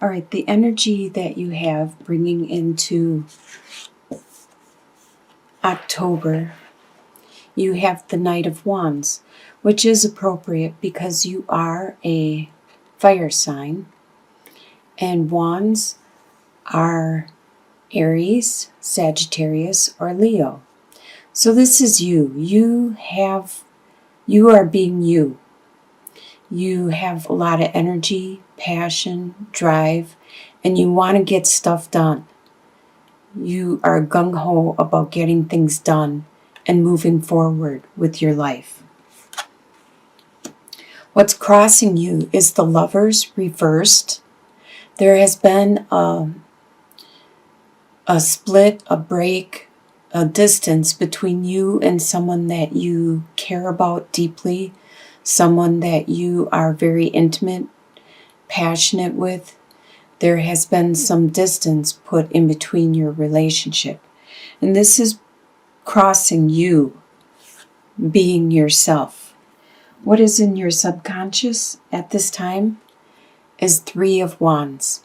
All right, the energy that you have bringing into October, you have the Knight of Wands, which is appropriate because you are a fire sign, and wands are Aries, Sagittarius, or Leo. So this is you. You are being you. You have a lot of energy, passion, drive, and you want to get stuff done. You are gung-ho about getting things done and moving forward with your life. What's crossing you is the Lovers reversed. There has been a split, a break, a distance between you and someone that you care about deeply, someone that you are very intimate, passionate with. There has been some distance put in between your relationship. And this is crossing you being yourself. What is in your subconscious at this time is Three of Wands.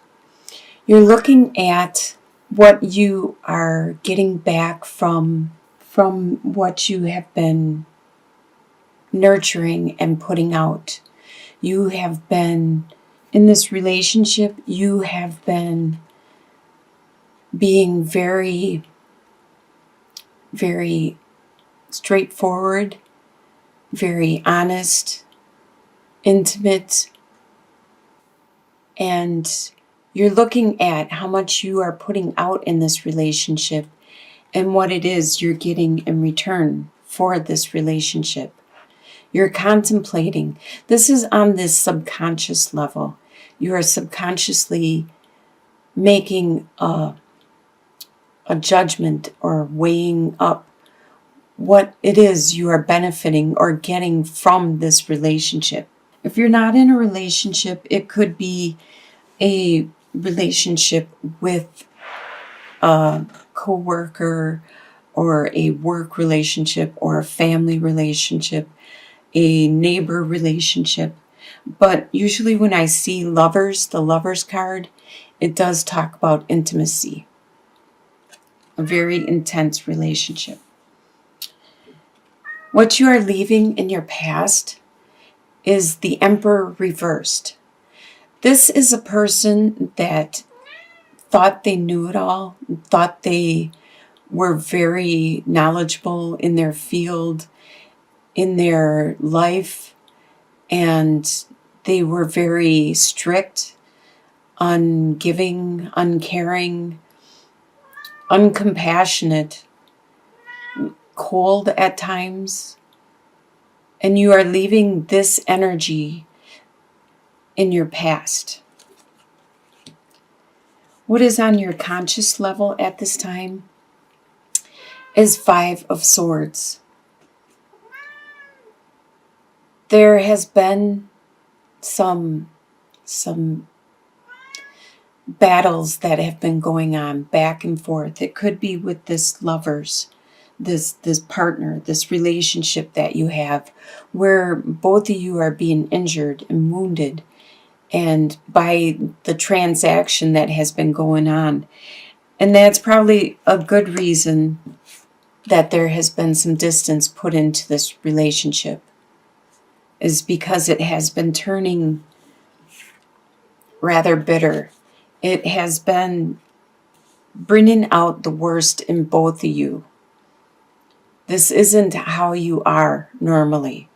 You're looking at what you are getting back from what you have been nurturing and putting out. You have been, in this relationship, you have been being very, very straightforward, very honest, intimate, and you're looking at how much you are putting out in this relationship and what it is you're getting in return for this relationship. You're contemplating. This is on this subconscious level. You are subconsciously making a judgment or weighing up what it is you are benefiting or getting from this relationship. If you're not in a relationship, it could be a relationship with a coworker or a work relationship or a family relationship, a neighbor relationship. But usually when I see lovers, the lovers card, it does talk about intimacy, a very intense relationship. What you are leaving in your past is the Emperor reversed. This is a person that thought they knew it all, thought they were very knowledgeable in their field, in their life, and they were very strict, ungiving, uncaring, uncompassionate, cold at times. And you are leaving this energy in your past. What is on your conscious level at this time is Five of Swords. There has been some battles that have been going on back and forth. It could be with this lovers, this partner, this relationship that you have, where both of you are being injured and wounded, and by the transaction that has been going on. And that's probably a good reason that there has been some distance put into this relationship, is because it has been turning rather bitter. It has been bringing out the worst in both of you. This isn't how you are normally.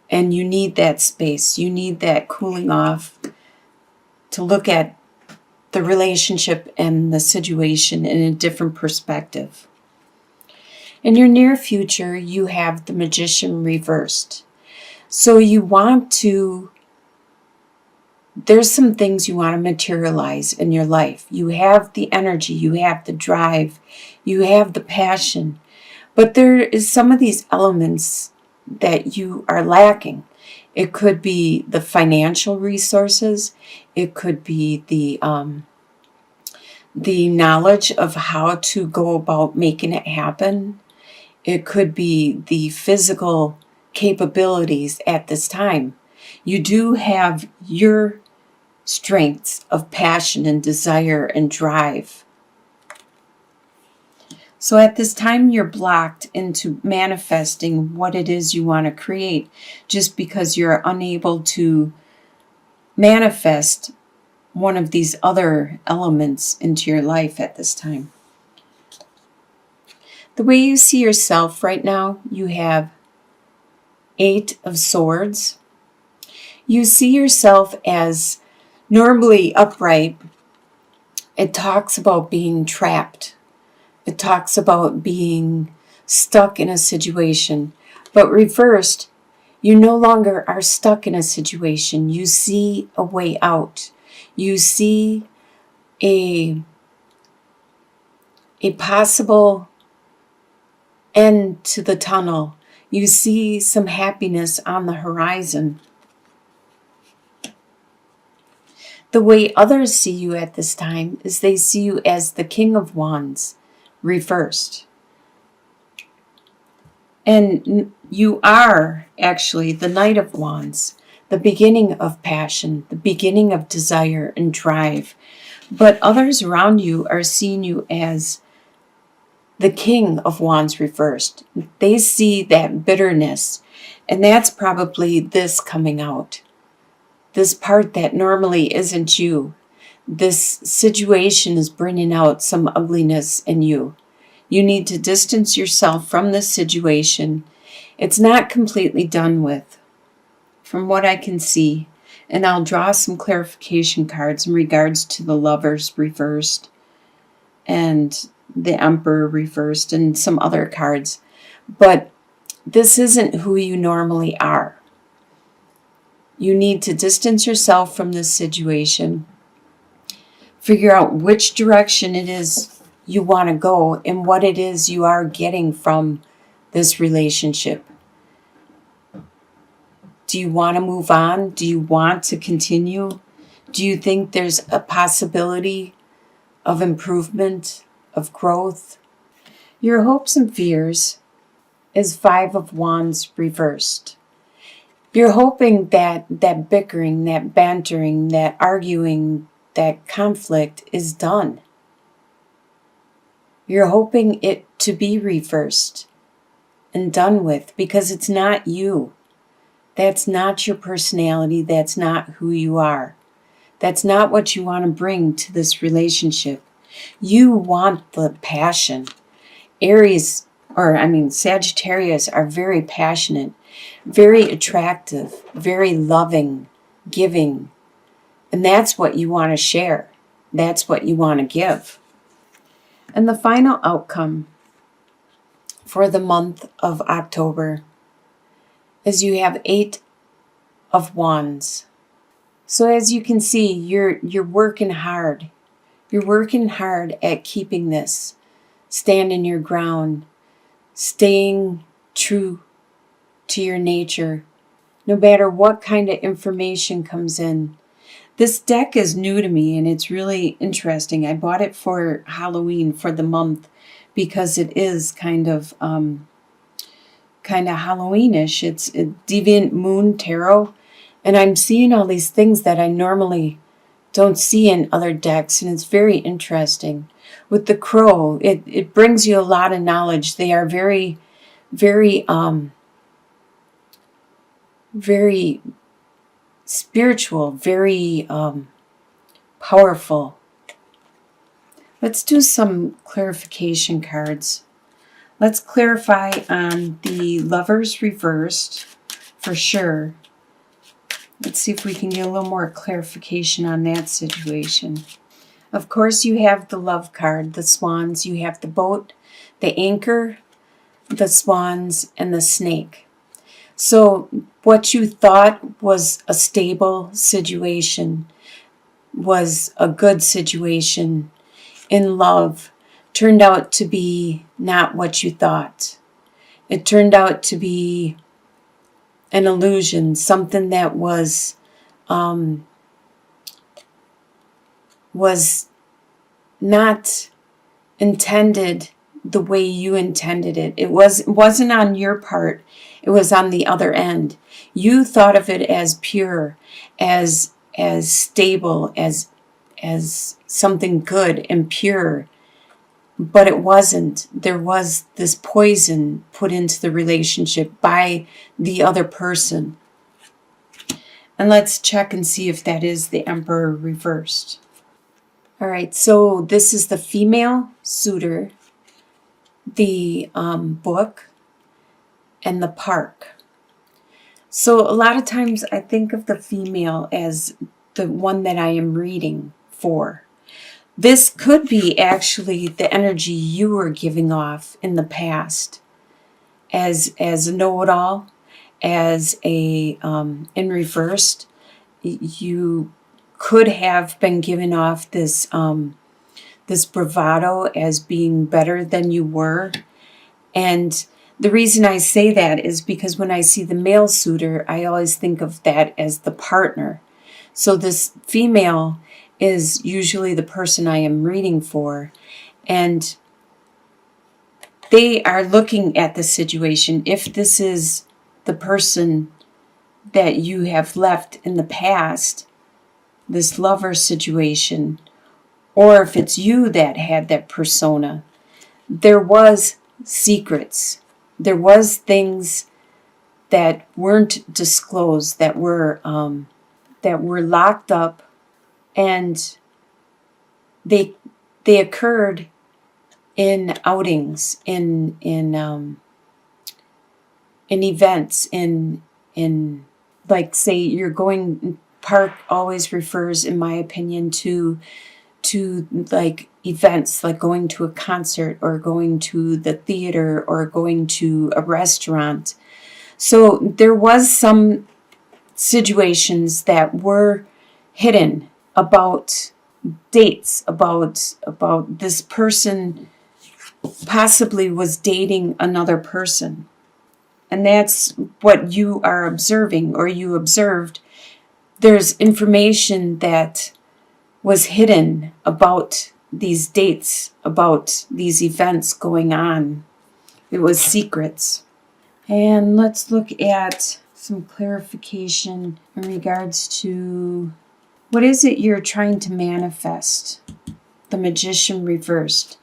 And you need that space. You need that cooling off to look at the relationship and the situation in a different perspective. In your near future, you have the Magician reversed. So you want to, there's some things you want to materialize in your life. You have the energy, you have the drive, you have the passion, but there is some of these elements that you are lacking. It could be the financial resources. It could be the knowledge of how to go about making it happen. It could be the physical capabilities at this time. You do have your strengths of passion and desire and drive. So at this time, you're blocked into manifesting what it is you want to create just because you're unable to manifest one of these other elements into your life at this time. The way you see yourself right now, you have 8 of Swords. You see yourself as normally upright. It talks about being trapped. It talks about being stuck in a situation. But reversed, you no longer are stuck in a situation. You see a way out. You see a possible end to the tunnel. You see some happiness on the horizon. The way others see you at this time is they see you as the King of Wands, reversed. And you are actually the Knight of Wands, the beginning of passion, the beginning of desire and drive. But others around you are seeing you as the King of Wands reversed. They see that bitterness, and that's probably this coming out. This part that normally isn't you. This situation is bringing out some ugliness in you. You need to distance yourself from this situation. It's not completely done with, from what I can see. And I'll draw some clarification cards in regards to the Lovers reversed and the Emperor reversed and some other cards. But this isn't who you normally are. You need to distance yourself from this situation. Figure out which direction it is you want to go and what it is you are getting from this relationship. Do you want to move on? Do you want to continue? Do you think there's a possibility of improvement, of growth? Your hopes and fears is 5 of Wands reversed. You're hoping that bickering, that bantering, that arguing, that conflict is done. You're hoping it to be reversed and done with because it's not you. That's not your personality. That's not who you are. That's not what you want to bring to this relationship. You want the passion. Sagittarius are very passionate, very attractive, very loving, giving. And that's what you want to share. That's what you want to give. And the final outcome for the month of October is you have 8 of Wands. So as you can see, you're working hard. You're working hard at keeping this, standing your ground, staying true to your nature, no matter what kind of information comes in. This deck is new to me and it's really interesting. I bought it for Halloween for the month because it is kind of Halloweenish. It's a Deviant Moon Tarot, and I'm seeing all these things that I normally don't see in other decks, and it's very interesting. With the Crow, it brings you a lot of knowledge. They are very, very, very spiritual, very powerful. Let's do some clarification cards. Let's clarify on the Lovers reversed for sure. Let's see if we can get a little more clarification on that situation. Of course, you have the Love card, the Swans. You have the Boat, the Anchor, the Swans, and the Snake. So what you thought was a stable situation, was a good situation in love, turned out to be not what you thought. It turned out to be an illusion, something that was not intended the way you intended it. It wasn't on your part. It was on the other end. You thought of it as pure, as as stable, as something good and pure, but it wasn't. There was this poison put into the relationship by the other person. And let's check and see if that is the Emperor reversed. All right, so this is the female suitor, the book, and the park. So a lot of times I think of the female as the one that I am reading for. This could be actually the energy you were giving off in the past as a know-it-all, as a in reversed. You could have been giving off this this bravado as being better than you were. And the reason I say that is because when I see the male suitor, I always think of that as the partner. So this female is usually the person I am reading for, and they are looking at the situation. If this is the person that you have left in the past, this lover situation, or if it's you that had that persona, there was secrets. There was things that weren't disclosed, that were locked up, and they occurred in outings, in events, in like, say you're going. Park always refers, in my opinion, to like events, like going to a concert or going to the theater or going to a restaurant. So there was some situations that were hidden about dates, about this person possibly was dating another person. And that's what you are observing, or you observed. There's information that was hidden about these dates, about these events going on. It was secrets. And let's look at some clarification in regards to what is it you're trying to manifest? The Magician reversed.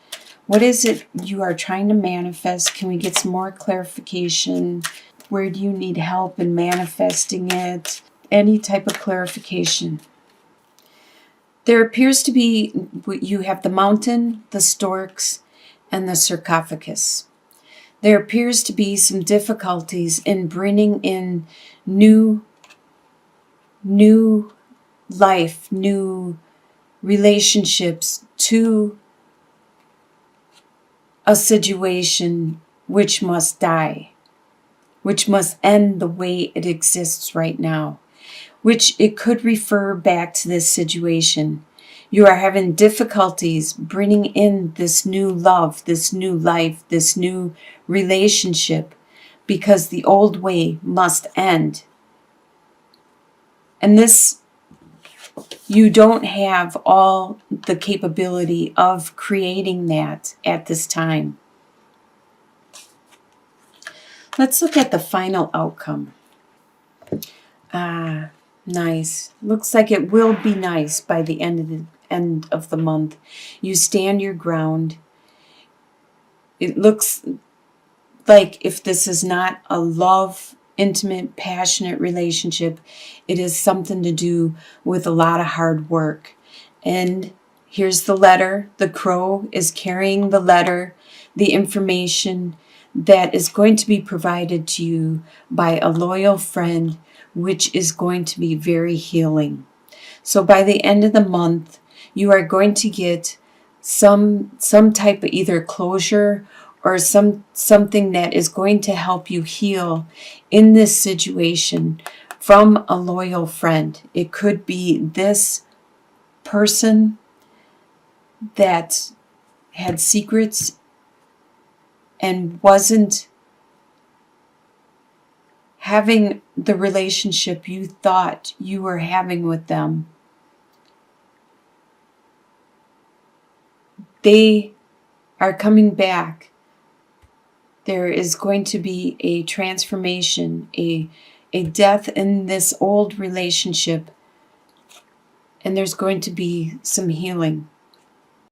What is it you are trying to manifest? Can we get some more clarification? Where do you need help in manifesting it? Any type of clarification. There appears to be, you have the mountain, the storks, and the sarcophagus. There appears to be some difficulties in bringing in new life, new relationships to a situation which must die, which must end the way it exists right now, which it could refer back to this situation. You are having difficulties bringing in this new love, this new life, this new relationship, because the old way must end. And this, you don't have all the capability of creating that at this time. Let's look at the final outcome. Nice. Looks like it will be nice by the end of the month. You stand your ground. It looks like if this is not a love, intimate, passionate relationship, it is something to do with a lot of hard work. And here's the letter. The crow is carrying the letter, the information that is going to be provided to you by a loyal friend, which is going to be very healing. So by the end of the month, you are going to get some type of either closure or something that is going to help you heal in this situation from a loyal friend. It could be this person that had secrets and wasn't having the relationship you thought you were having with them. They are coming back. There is going to be a transformation, a death in this old relationship and there's going to be some healing